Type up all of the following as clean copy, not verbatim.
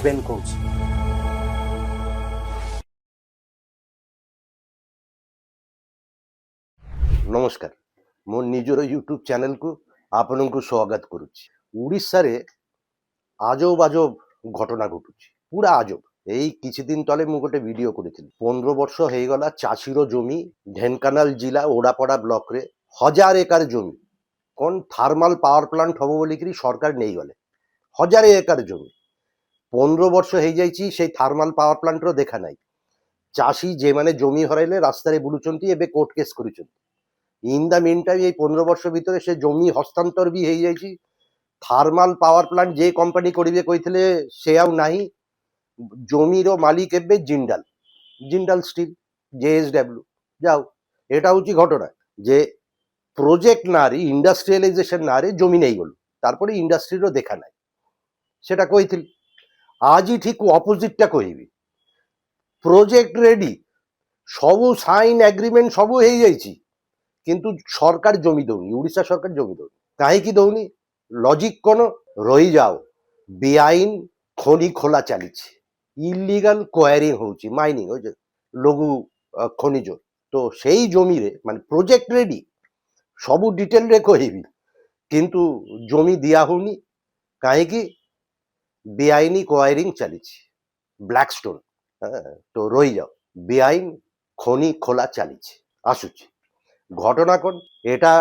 Ben কৌশি। ନମସ୍କାର, ମୋ ନିଜର ୟୁଟ୍ୟୁବ୍ ଚ୍ୟାନେଲ୍କୁ ଆପଣଙ୍କୁ ସ୍ୱାଗତ କରୁଛି। ଓଡ଼ିଶାରେ ଆଜବ ଆଜବ ଘଟଣା ଘଟୁଛି, ପୁରା ଆଜବ। ଏଇ କିଛି ଦିନ ତଳେ ମୁଁ ଗୋଟେ ଭିଡ଼ିଓ କରିଥିଲି। 15 ବର୍ଷ ହେଇଗଲା ଚାଷୀର ଜମି ଢେଙ୍କାନାଳ ଜିଲ୍ଲା ଓଡ଼ାପଡ଼ା ବ୍ଲକରେ 1000 ଏକର ଜମି କ'ଣ ଥାର୍ମାଲ ପାୱାର ପ୍ଲାଣ୍ଟ ହବ ବୋଲିକିରି ସରକାର ନେଇଗଲେ। 1000 ଏକର ଜମି 15 ବର୍ଷ ହେଇଯାଇଛି, ସେଇ ଥାର୍ମାଲ ପାୱାର ପ୍ଲାଣ୍ଟର ଦେଖା ନାହିଁ। ଚାଷୀ ଯେମାନେ ଜମି ହରାଇଲେ ରାସ୍ତାରେ ବୁଲୁଛନ୍ତି, ଏବେ କୋର୍ଟ କେସ୍ କରୁଛନ୍ତି। ইন দ্য মিন টাইম এই 15 ବର୍ଷ ଭିତରେ ସେ ଜମି ହସ୍ତାନ୍ତର ବି ହେଇଯାଇଛି। ଥାର୍ମାଲ ପାୱାର ପ୍ଲାଣ୍ଟ ଯେ କମ୍ପାନୀ କରିବେ କହିଥିଲେ ସେ ଆଉ ନାହିଁ। ଜମିର ମାଲିକ ଏବେ ଜିଣ୍ଡାଲ ଷ୍ଟିଲ୍, ଜେଏସଡବ୍ଲ୍ୟୁ। ଯାଉ, এটা হচ্ছে ঘটনা যে প্রজেক্ট নাঁরে ইন্ডাস্ট্রিয়ালাইজেশন নাঁরে জমি নেইগলু, তারপরে ইন্ডাস্ট্রির দেখা নাই, সেটা কইଥିଲି। আজই ঠিক অপোজিটটা কইবি। প্রজেক্ট রেডি, সবু সাইন এগ্রিমেন্ট সবু হয়ে যাইছি, কিন্তু সরকার জমি দৌনি, ওড়িশা সরকার জমি দৌনি। কাহিঁকি দৌনি? লজিক কোন? রইযাও, বেআইন খনি খোলা চালিছে, ইলিগাল কোয়ারিং হচ্ছে, মাইনিং, ওই যে লঘু খনিজ। তো সেই জমিরে মানে প্রজেক্ট রেডি, সবু ডিটেলরে কহিবি, কিন্তু জমি দিয়া হউনি। কাহিঁকি? বেআইনি কোয়ারিং চালিছে, ব্ল্যাকস্টোন। হ্যাঁ, তো রইযাও, বেআইন খনি খোলা চালিছে। আসুଛି ঘটনা কোন? এটা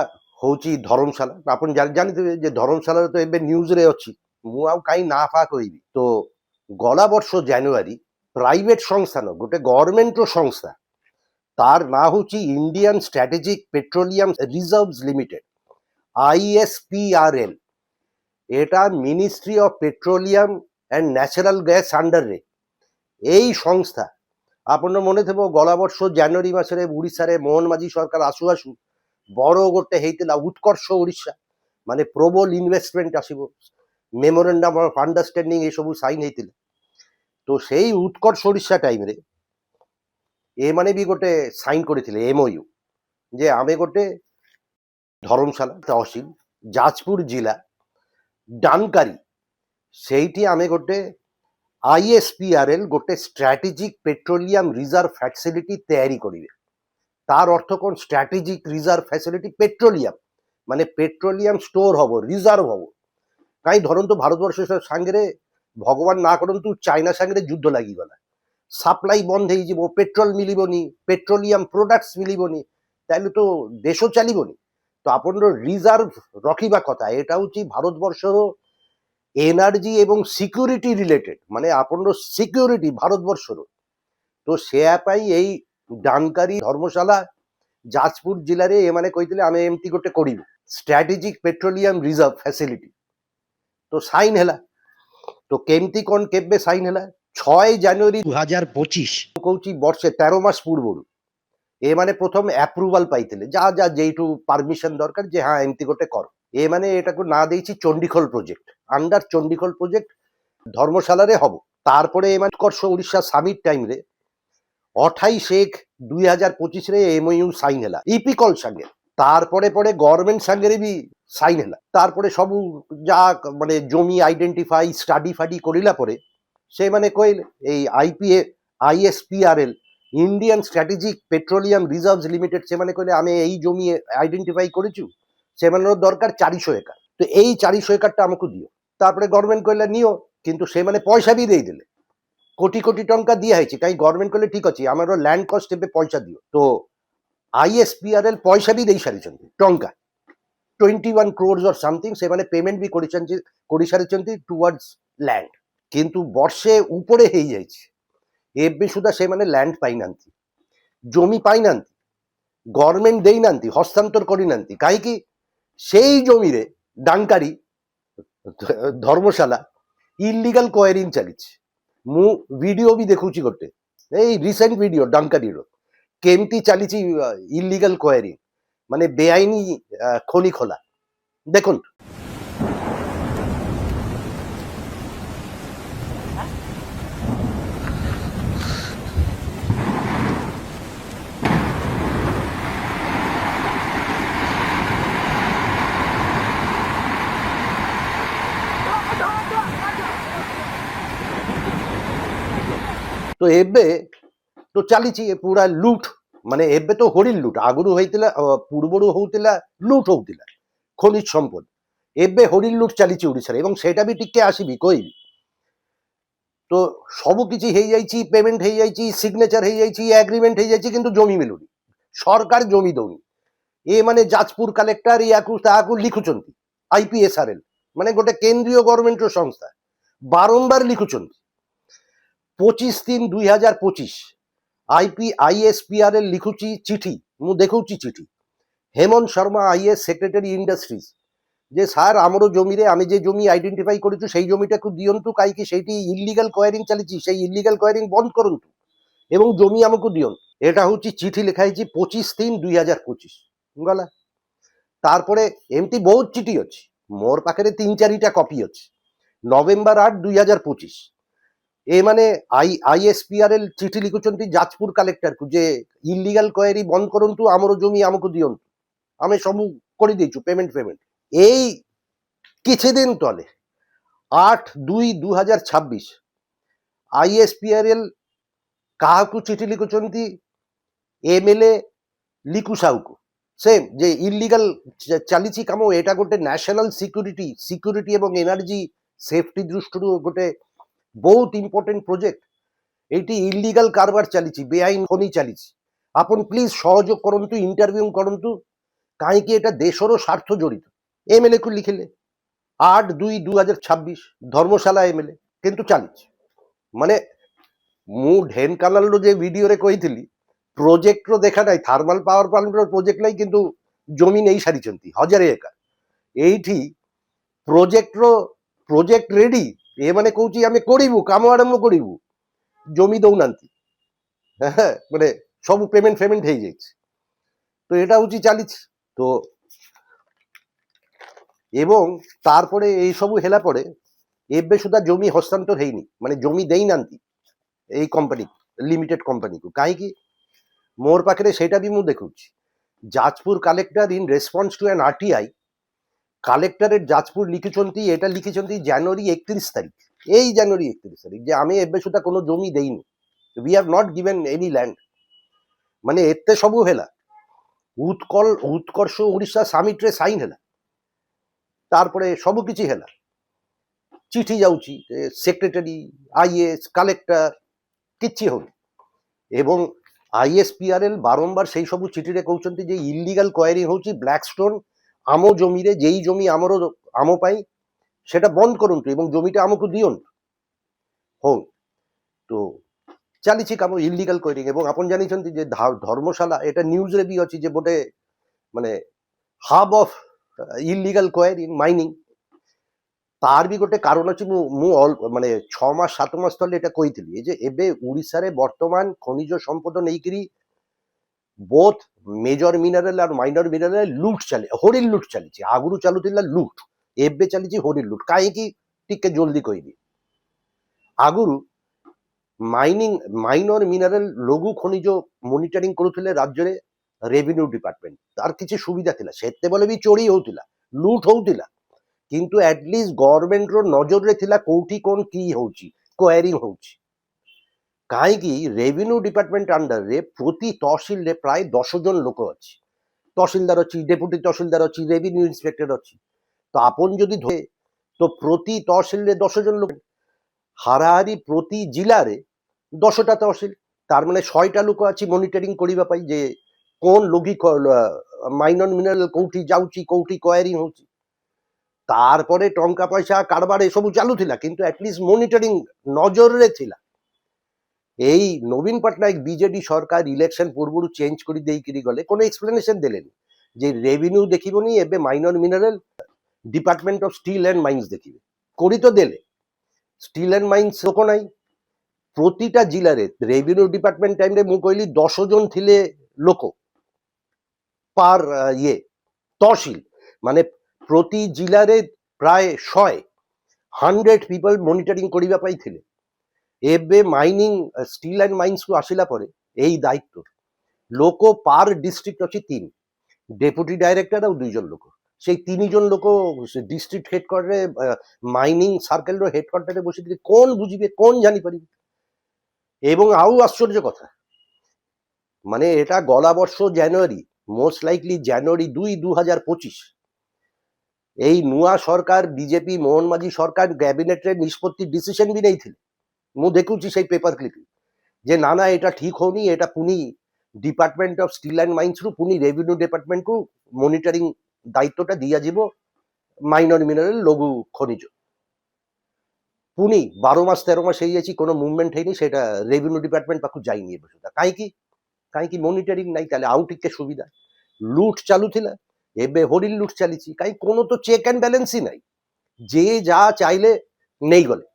হଉଛି ଧର୍ମଶାଳା। ଆପଣ ଜାଣିଥିବେ ଯେ ଧର୍ମଶାଳାରେ ତ ଏବେ ନ୍ୟୁଜରେ ଅଛି, ମୁଁ ଆଉ କାହିଁ ନା ଫା କହିବି। ତ ଗଲା ବର୍ଷ ଜାନୁଆରୀ ପ୍ରାଇଭେଟ ସଂସ୍ଥା ନ, ଗୋଟେ ଗଭର୍ଣ୍ଣମେଣ୍ଟର ସଂସ୍ଥା, ତାର ନାଁ ହଉଛି Indian strategic petroleum reserves limited, ISPRL। এটা ministry of petroleum and natural gas আন্ডারে এই সংস্থা। আপনার মনে থাকব গলা বর্ষ জানুয়ারি মাসে ওড়িশারে মোহন মাঝি সরকার আসু আসু বড় গোটে হয়েছিল উৎকর্ষ ওড়িশা, মানে প্রবল ইনভেস্টমেন্ট আসব, মেমোরেন্ডাম অফ আন্ডারস্ট্যান্ডিং এসবু সাইন হয়েছিল। তো সেই উৎকর্ষ ওড়িশা টাইমে এমানে বি গোটে সাইন করেছিল MOU যে আমি গোটে ধর্মশালা তহসিল যাজপুর জেলা ডানকারি, সেইটি আমি গোটে ISPRL গোটে স্ট্র্যাটেজিক পেট্রোলিয়াম রিজার্ভ ফ্যাসিলিটি তৈরি করিবে। তার অর্থ কোন? স্ট্র্যাটেজিক রিজার্ভ ফ্যাসিলিটি পেট্রোলিয়াম, মানে পেট্রোলিয়াম স্টোর হব, রিজার্ভ হব। কাই ধরন্তু ভারতবর্ষের সাংরে ভগবান না করন্তু চাইনা সাংরে যুদ্ধ লাগিগলা, সাপ্লাই বন্ধ হয়ে যাব, পেট্রোল মিলিবনি, পেট্রোলিয়াম প্রোডাক্টস মিলিবনি, তাহলে তো দেশও চালিবনি। তো আপনার রিজার্ভ রখিবা কথা। এটা হচ্ছে ভারতবর্ষর এনার্জি এবং সিকিউরিটি রিলেটেড, মানে আপনার সিকিউরিটি ভারতবর্ষর। তো সেয়া পাই এই ডানকারি ধর্মশালা যাজপুর জেলারে এমানে কইলে আমি এমতি গোটে করিব স্ট্র্যাটেজিক পেট্রোলিয়াম রিজর্ভ ফ্যাসিলিটি। তো সাইন হেলা। তো কেমতি কোন কেবে সাইন হেলা? 6 জানুয়ারি 2025 কৌছি বর্ষে 13 মাস পূর্বরু এ মানে প্রথম অ্যাপ্রুভাল পাইଥିଲେ, যা যা যেইটু পারমিশন দরকার যে হ্যাঁ এমতি গোটে কর। এ মানে এটাকে না দিয়েছি চণ্ডীখোল প্রজেক্ট, আন্ডার চণ্ডীখোল প্রজেক্ট ধর্মশালারে হব। তারপরে এ মানে উৎকর্ষ উড়িষ্যা সামিট টাইমরে 28/1/2025 রে MOU সাইন হেলা ইপিকল সাঙ্গে। তারপরে পরে গভর্নমেন্ট সাঙ্গেরে বি সাইন হেলা। তারপরে সবু যা মানে জমি আইডেন্টিফাই স্টাডি ফাডি করিলা পরে সে মানে কইলে এই ISPRL Indian strategic petroleum reserves limited, সেমানে কইলে আমি এই জমি আইডেন্টিফাই করেছি, সেমানের দরকার 400 একর। তো এই 400 একরটা আমাকে দিও। তারপরে গভর্নমেন্ট কইলে নিও, কিন্তু সেমানে পয়সা বি দেই দিলে, কোটি কোটি টঙ্কা দিয়া হয়েছে। তাই গভর্নমেন্ট কলে ঠিক আছে আমার ল্যান্ড কস্ট এবে পয়সা দিও। তো ISPRL পয়সা বি দেই সারিছেন টঙ্কা 21 crores অর সামথিং, সেমানে পেমেন্ট বি করি সারিছেন টুয়ার্ডস ল্যান্ড। কিন্তু বর্ষে উপরে হয়ে যাইছে, এবে সুদা সেমানে ল্যান্ড পাই নান্তি, জমি পাই নান্তি, গভর্নমেন্ট দেই নান্তি, হস্তান্তর করি নান্তি। কাহিঁকি? সেই জমিরে ডানকারি ধর্মশালা ইলিগাল কোয়ারিং চালিছে। ମୁଁ ଭିଡ଼ିଓ ବି ଦେଖୁଛି ଗୋଟେ, ଏଇ ରିସେଣ୍ଟ ଭିଡ଼ିଓ ଡାନକାରୀର କେମିତି ଚାଲିଛି ଇଲିଗାଲ କୋୟାରିଂ, ମାନେ ବେଆଇନି ଖଣି ଖୋଲା। ଦେଖନ୍ତୁ ତ ଏବେ ତ ଚାଲିଛି ପୁରା ଲୁଟ୍, ମାନେ ଏବେ ତ ହୋଡିଲ ଲୁଟ୍, ଆଗରୁ ହେଇଥିଲା ପୂର୍ବରୁ ହଉଥିଲା ଲୁଟ୍ ହଉଥିଲା ଖଣିଜ ସମ୍ପଦ, ଏବେ ହୋଡିଲ ଲୁଟ୍ ଚାଲିଛି ଓଡ଼ିଶାରେ ଏବଂ ସେଇଟା ବି ଟିକେ ଆସିବି କହିବି। তো ସବୁ କିଛି ହେଇଯାଇଛି, ପେମେଣ୍ଟ ହେଇଯାଇଛି, ସିଗ୍ନେଚର ହେଇଯାଇଛି, ଏଗ୍ରିମେଣ୍ଟ ହେଇଯାଇଛି, କିନ୍ତୁ ଜମି ମିଳୁନି, ସରକାର ଜମି ଦଉନି। ଏ ମାନେ ଯାଜପୁର କଲେକ୍ଟର ୟାକୁ ତାହାକୁ ଲିଖୁଛନ୍ତି, IPSRL ମାନେ ଗୋଟେ କେନ୍ଦ୍ରୀୟ ଗଭର୍ଣ୍ଣମେଣ୍ଟର ସଂସ୍ଥା ବାରମ୍ବାର ଲିଖୁଛନ୍ତି। 25/3/2025 ISPRL লিখুছি চিঠি, ମୁଁ ଦେଖଉଛି চিঠি, হেমন্ত শর্মা IAS সেক্রেটারি ইন্ডাস্ট্রিজ, যে স্যার আমার জমিরে আমি যে জমি আইডেন্টিফাই করেছি সেই জমিটাকে দিয়ন্তু, কাইকি সেইটি ইলিগাল কোয়ারিং চালিছি, সেই ইলিগাল কোয়ারিং বন্ধ করন্তু এবং জমি আমাকে দিয়ন্তু। এটা হচ্ছে চিঠি লেখা হয়েছে 25/3/2025 গলা। তারপরে এমতি বহুত চিঠি ଅଛି, মোর পাখে 3-4টা কপি ଅଛି। নভেম্বর 8, 2025 ଏ ମାନେ ISPRL ଚିଠି লিখুଛନ୍ତି ଯାଜପୁର କଲେକ୍ଟରକୁ ଯେ ଇଲିଗାଲ କୋଏରି ବନ୍ଦ କରନ୍ତୁ, ଆମର ଜମି ଆମକୁ ଦିଅନ୍ତୁ, ଆମେ ସବୁ କରିଦେଇଛୁ ପେମେଣ୍ଟ। এই কিছুদিন তলে 8/2/2026 ISPRL କାହାକୁ ଚିଠି লিখুଛନ୍ତି, MLA লিকু ସାହୁକୁ, ସେମ୍ ଯେ ଇଲିଗାଲ ଚାଲିଛି କାମ, ଏଇଟା ଗୋଟେ ନ୍ୟାସନାଲ ସିକ୍ୟୁରିଟି ଏବଂ ଏନର୍ଜି ସେଫଟି ଦୃଷ୍ଟିରୁ ଗୋଟେ ବହୁତ ইম্পর্টেন্ট প্রজেক্ট। এইটি ইলিগাল কারবার চালিছি, বেআইন খনি চালিছি, আপন প্লিজ সহযোগ করন্তু, ইন্টারভিউ করন্তু, কাহিঁকি এটা দেশেরও স্বার্থ জড়িত। MLA କୁ লিখিলে 8/2/2026 ধর্মশালা MLA, কিন্তু চালিছি। মানে ମୁଁ ଢେଙ୍କାନାଳରୁ যে ভিডিওରେ କହିଥିଲି ପ୍ରୋଜେକ୍ଟର ଦେଖା ନାହିଁ, ଥାର୍ମାଲ ପାୱାର ପ୍ଲାଣ୍ଟର ପ୍ରୋଜେକ୍ଟ ନାହିଁ, କିନ୍ତୁ ଜମି ନେଇ ସାରିଛନ୍ତି 1000 ଏକର। এইଠି ପ୍ରୋଜେକ୍ଟ ରେଡି, ଏମାନେ କହୁଛି ଆମେ କରିବୁ, କାମ ଆରମ୍ଭ କରିବୁ, জমি দৌনান্তি, হ্যাঁ মানে ସବୁ পেমেন্ট ହେଇଯାଇଛି। তো এটা হচ্ছে চালিଛି। তো এবং তারপরে এই ସବୁ ହେଲା ପରେ ଏବେ ସୁଦ୍ଧା ଜମି ହସ୍ତାନ୍ତର ହେଇନି, ମାନେ ଜମି ଦେଇନାହାନ୍ତି এই কোম্পানি, লিমিটেড কোম্পানিକୁ। କାହିଁକି ମୋର ପାଖରେ ସେଇଟା ବି ମୁଁ ଦେଖୁଛି। Jajpur collector in response to an RTI, collectorate Jajpur লিখেছেন, এটা লিখেছেন জানুয়ারি 31 তারিখ, এই জানুয়ারি 31 তারিখ, যে আমি এবে সুদ্ধা কোনো জমি দেইনি, we have not given any land. মানে এতে সবু হেলা, উৎকর্ষ ওড়িশা সামিটরে সাইন হেলা, তারপরে সবু কিছু হেলা, চিঠি যাଉଛି সেক্রেটারি, IAS, কালেক্টর, কিচ্ছি হল। এবং ISPRL বারম্বার সেই সবু চিঠিরে কହୁଛନ୍ତି যে ইলিগাল কোয়ারি হচ্ছে ব্ল্যাকস্টোন, ଆମ ଜମିରେ যেই জমি ଆମ ପାଇଁ সেটা বন্ধ করন্তু এবং জমিটা আমাকে দিଅନ୍ତୁ। হଉ তো ଚାଲିଛି କାମ ଇଲିଗାଲ କୋଏରିଂ। ଏବଂ ଆପଣ ଜାଣିଛନ୍ତି ଯେ ଧର୍ମଶାଳା, এটা ନ୍ୟୁଜରେ ବି ଅଛି ଯେ ଗୋଟେ ମାନେ ହବ୍ ଅଫ୍ ଇଲିଗାଲ କୋଏରିଂ ମାଇନିଂ। ତାର ବି ଗୋଟେ କାରଣ ଅଛି, ମୁଁ ମାନେ 6 ମାସ 7 ମାସ ତଳେ এটা କହିଥିଲି ଯେ ଏବେ ଓଡ଼ିଶାରେ ବର୍ତ୍ତମାନ ଖଣିଜ ସମ୍ପଦ ନେଇକିରି ବୋଥ মেজর মিনারেল আর মাইনর মিনারেল লুট ଚାଲି, ହୋଡିଲ ଲୁଟ୍ ଚାଲିଛି। ଆଗରୁ ଚାଲୁଥିଲା ଲୁଟ୍, ଏବେ ଚାଲିଛି ହୋଡିଲ ଲୁଟ୍। କାହିଁକି ଟିକେ ଜଲ୍ଦି କହିବି। ଆଗରୁ ମାଇନର ମିନାରେଲ ଲଘୁ ଖଣିଜ ମନିଟରିଂ କରୁଥିଲେ ରାଜ୍ୟରେ ରେଭିନ୍ୟୁ ଡିପାର୍ଟମେଣ୍ଟ, ତାର କିଛି ସୁବିଧା ଥିଲା। ସେତେବେଳେ ବି ଚୋରି ହଉଥିଲା, ଲୁଟ୍ ହଉଥିଲା, କିନ୍ତୁ ଆଟଲିଷ୍ଟ ଗଭର୍ଣ୍ଣମେଣ୍ଟର ନଜରରେ ଥିଲା କୋଉଠି କଣ କି ହଉଛି, କୋୟାରିଂ ହଉଛି। କାହିଁକି ରେଭିନ୍ୟୁ ଡିପାର୍ଟମେଣ୍ଟ ଅଣ୍ଡରରେ ପ୍ରତି ତହସିଲରେ ପ୍ରାୟ 10 জন ଲୋକ ଅଛି, তহসিলদার ଅଛି, ডেপুটি তহসিলদার ଅଛି, রেভিনিউ ইন্সপেক্টর ଅଛି। তো আপন যদি ধরে তো প্রতি তহসিলে 10 জন লোক, হারাহারি প্রতি জিলারে 10টা তহসিল, তার মানে 6টা লোক ଅଛି মনিটরিং କରିବା ପାଇଁ ଯେ কোন লোগি মাইনর মিনারেল কোଉଠି ଯାଉଛି, কোଉଠି কোয়ারিং হଉଛି। তারপরে টঙ্কা পয়সা কারবার এসবু চালুଥିଲା, কিন্তু আটলিস্ট মনিটরিং নজରରେ ଥିଲା। এই নবীন পট্টনায়ক বিজেডি সরকার ইলেকশন পূর্বରୁ চেঞ্জ করে ଦେଇକିରି গলে, কোনো এক্সপ্লেনেশন দেলেনি যে রেভিনিউ দেখিবনি, এবে minor mineral department of steel and mines দেখিবে। করি তো দেলে, স্টিল এন্ড মাইন্স লোক নাই প্রতিটা জিলারে। রেভিনিউ ডিপার্টমেন্ট টাইমরে ମୁଁ କହିଲି 10 জন ଥିଲେ লোক পার ইয়ে তহসিল, মানে প্রতি জিলারে প্রায় 100 পিপল মনিটরিং କରିବା ପାଇଁ ଥିଲେ। ଏବେ ମାଇନିଂ ଷ୍ଟିଲ୍ ଆଣ୍ଡ ମାଇନ୍ସକୁ ଆସିଲା ପରେ ଏଇ ଦାୟିତ୍ୱ ଲୋକ ପାର ଡିଷ୍ଟ୍ରିକ୍ଟ ଅଛି 3, ଡେପୁଟି ଡାଇରେକ୍ଟର ଆଉ 2 জন ଲୋକ। সেই 3 জন ଲୋକ ডিস্ট্রিক্ট হেডকোয়ার্টারে, মাইনিং সার্কেলর হেডকোয়ার্টারে বসিଥିଲେ কোন বুঝিবে, কোন জানিପାରିবে। এবং আরও আশ্চর্য কথা, মানে এটা গলা বর্ষ জানুয়ারি, মোস্ট লাইকলি জানুয়ারি 2, 2025, এই ନୂଆ ସରକାର ବିଜେପି ମୋହନ ମାଝୀ ସରକାର କ୍ୟାବିନେଟ୍ରେ ନିଷ୍ପତ୍ତି ଡିସିସନ୍ ବି ନେଇଥିଲେ। ମୁଁ ଦେଖୁଛି ସେଇ ପେପର କ୍ଲିପ୍ ଯେ ନା ନା ଏଇଟା ଠିକ୍ ହଉନି, ଏଇଟା ପୁଣି ଡିପାର୍ଟମେଣ୍ଟ ଅଫ୍ ଷ୍ଟିଲ୍ ଆଣ୍ଡ ମାଇନ୍ସରୁ ପୁଣି ରେଭିନ୍ୟୁ ଡିପାର୍ଟମେଣ୍ଟକୁ ମନିଟରିଂ ଦାୟିତ୍ୱଟା ଦିଆଯିବ ମାଇନର ମିନେରାଲ ଲଘୁ ଖଣିଜ। ପୁଣି 12 ମାସ 13 ମାସ ହେଇଯାଇଛି, কোনো ମୁଭମେଣ୍ଟ ହେଇନି, ସେଇଟା ରେଭିନ୍ୟୁ ଡିପାର୍ଟମେଣ୍ଟ ପାଖକୁ ଯାଇନି ଏବେ ସୁଦ୍ଧା। କାହିଁକି? କାହିଁକି ମନିଟରିଂ ନାହିଁ? ତାହେଲେ ଆଉ ଟିକେ ସୁବିଧା। ଲୁଟ୍ ଚାଲୁଥିଲା, ଏବେ ହୋଡିଂ ଲୁଟ୍ ଚାଲିଛି, କାହିଁ কোনো ତ ଚେକ୍ ଆଣ୍ଡ ବ୍ୟାଲେନ୍ସ ହିଁ ନାହିଁ। ଯେ ଯାହା ଚାହିଁଲେ ନେଇଗଲେ।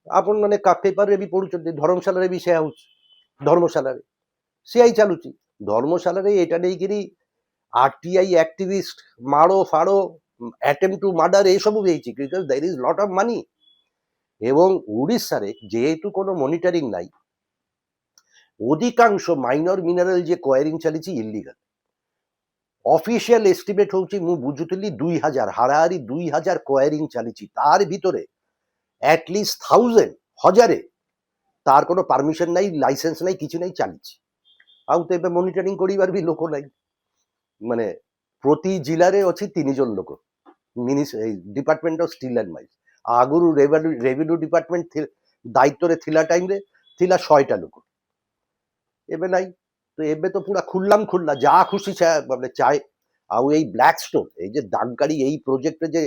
ଆପଣ ମାନେ ପେପରରେ ବି ପଢୁଛନ୍ତି, ଧର୍ମଶାଳାରେ ବି ସେୟା ହଉଛି। ଧର୍ମଶାଳାରେ ସେୟା ହିଁ ଚାଲୁଛି। ଧର୍ମଶାଳାରେ ଏଇଟା ନେଇକିରି ଆରଟିଆଇ ଆକ୍ଟିଭିଷ୍ଟ ମାଡ଼ ଫାଡ଼, ଆଟେମ୍ପ୍ଟ ଟୁ ମର୍ଡର ଏସବୁ ବି ହେଇଛି, ବିକଜ ଦେयर ଇଜ ଲଟ୍ ଅଫ୍ মানি। এবং উড়িষ্যারে যেহেতু কোনো মনিটরিং নাই, অধিকাংশ মাইনর মিনারেল যে কোয়ারিং চালিছি ইলিগাল। অফিসিয়াল এস্টিমেট হচ্ছে, ମୁଁ ବୁଝୁଥିଲି 2000 ହାରାହାରି 2000 কোয়ারিং চালিছি, তার ভিতরে অ্যাটলিস্ট 1000 তার কোনো পারমিশন নাই, লাইসেন্স নাই, কিছু নাই, চালিছি। ଆଉ ତ ଏବେ ମନିଟରିଂ କରିବାର ବି ଲୋକ ନାହିଁ। ମାନେ ପ୍ରତି ଜିଲ୍ଲାରେ ଅଛି 3 জন ଲୋକ department of steel and mines. ଆଗରୁ ରେଭିନ୍ୟୁ ଡିପାର୍ଟମେଣ୍ଟ ଦାୟିତ୍ୱରେ ଥିଲା ଟାଇମରେ ଥିଲା 100ଟା ଲୋକ, ଏବେ ନାହିଁ। তো ଏବେ ତ ପୁରା ଖୁଲ୍ଲାମ ଖୁଲ୍ଲା ଯାହା ଖୁସି ମାନେ ଚାଏ। ଆଉ ଏଇ ବ୍ଲାକ୍ ଷ୍ଟୋନ୍, এই যে দাগগাড়ি, এই ପ୍ରୋଜେକ୍ଟରେ ଯେ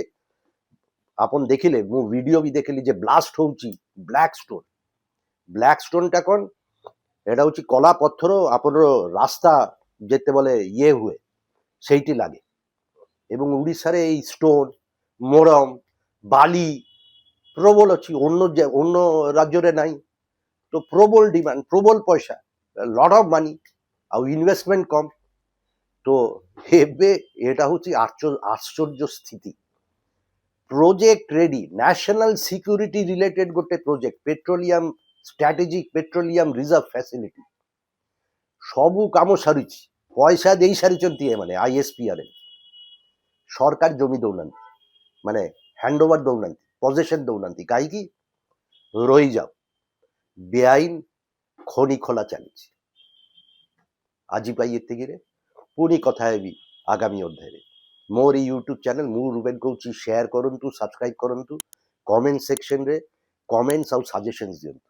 ଆପଣ ଦେଖିଲେ, ମୁଁ ଭିଡିଓ ବି ଦେଖିଲି ଯେ ବ୍ଲାଷ୍ଟ ହଉଛି ବ୍ଲାକ୍ ଷ୍ଟୋନ୍। ବ୍ଲାକ୍ ଷ୍ଟୋନଟା କ'ଣ? এটা হচ্ছে কলা পথর আপনার রাস্তা যেতেবেলে হুয়ে সেইটি লাগে। এবং উড়িষ্যার এই স্টোন, মোরম, বালি প্রবল ଅଛି, অন্য রাজ্যরে নাই। তো প্রবল ডিমান্ড, প্রবল পয়সা, লট অফ মানি, ଆଉ ইনভেস্টমেন্ট কম। তো ଏବେ এটা হচ্ছে আশ্চর্য স্থিতি। প্রজেক্ট রেডি, ন্যাশনাল সিক্ୟୁରିଟି রিলেটেড ଗୋଟେ project, petroleum strategic petroleum reserve facility, ସବୁ କାମ ସାରିଛି, ପଇସା ଦେଇ ସାରିଛନ୍ତି ଏମାନେ ISPRL। ସରକାର ଜମି ଦଉନାହାନ୍ତି, ମାନେ ହ୍ୟାଣ୍ଡ ଓଭର ଦଉନାହାନ୍ତି, ପଜେସନ୍ ଦଉନାହାନ୍ତି। କାହିଁକି? ରହିଯାଉ, ବେଆଇନ ଖଣି ଖୋଲା ଚାଲିଛି। ଆଜି ପାଇଁ ଏତିକିରେ, ପୁଣି କଥା ହେବି ଆଗାମୀ ଅଧ୍ୟାୟରେ। ମୋର ଏଇ ୟୁଟ୍ୟୁବ୍ ଚ୍ୟାନେଲ୍ ମୁଁ ରୁବେନ କହୁଛି, ସେୟାର କରନ୍ତୁ, ସବସ୍କ୍ରାଇବ୍ କରନ୍ତୁ, କମେଣ୍ଟ ସେକ୍ସନରେ କମେଣ୍ଟସ୍ ଆଉ ସଜେସନ୍ସ ଦିଅନ୍ତୁ।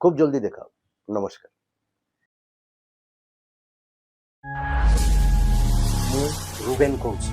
খুব জলদি দেখা হবে। নমস্কার। ମୁଁ ରୁବେନ କହୁଛି।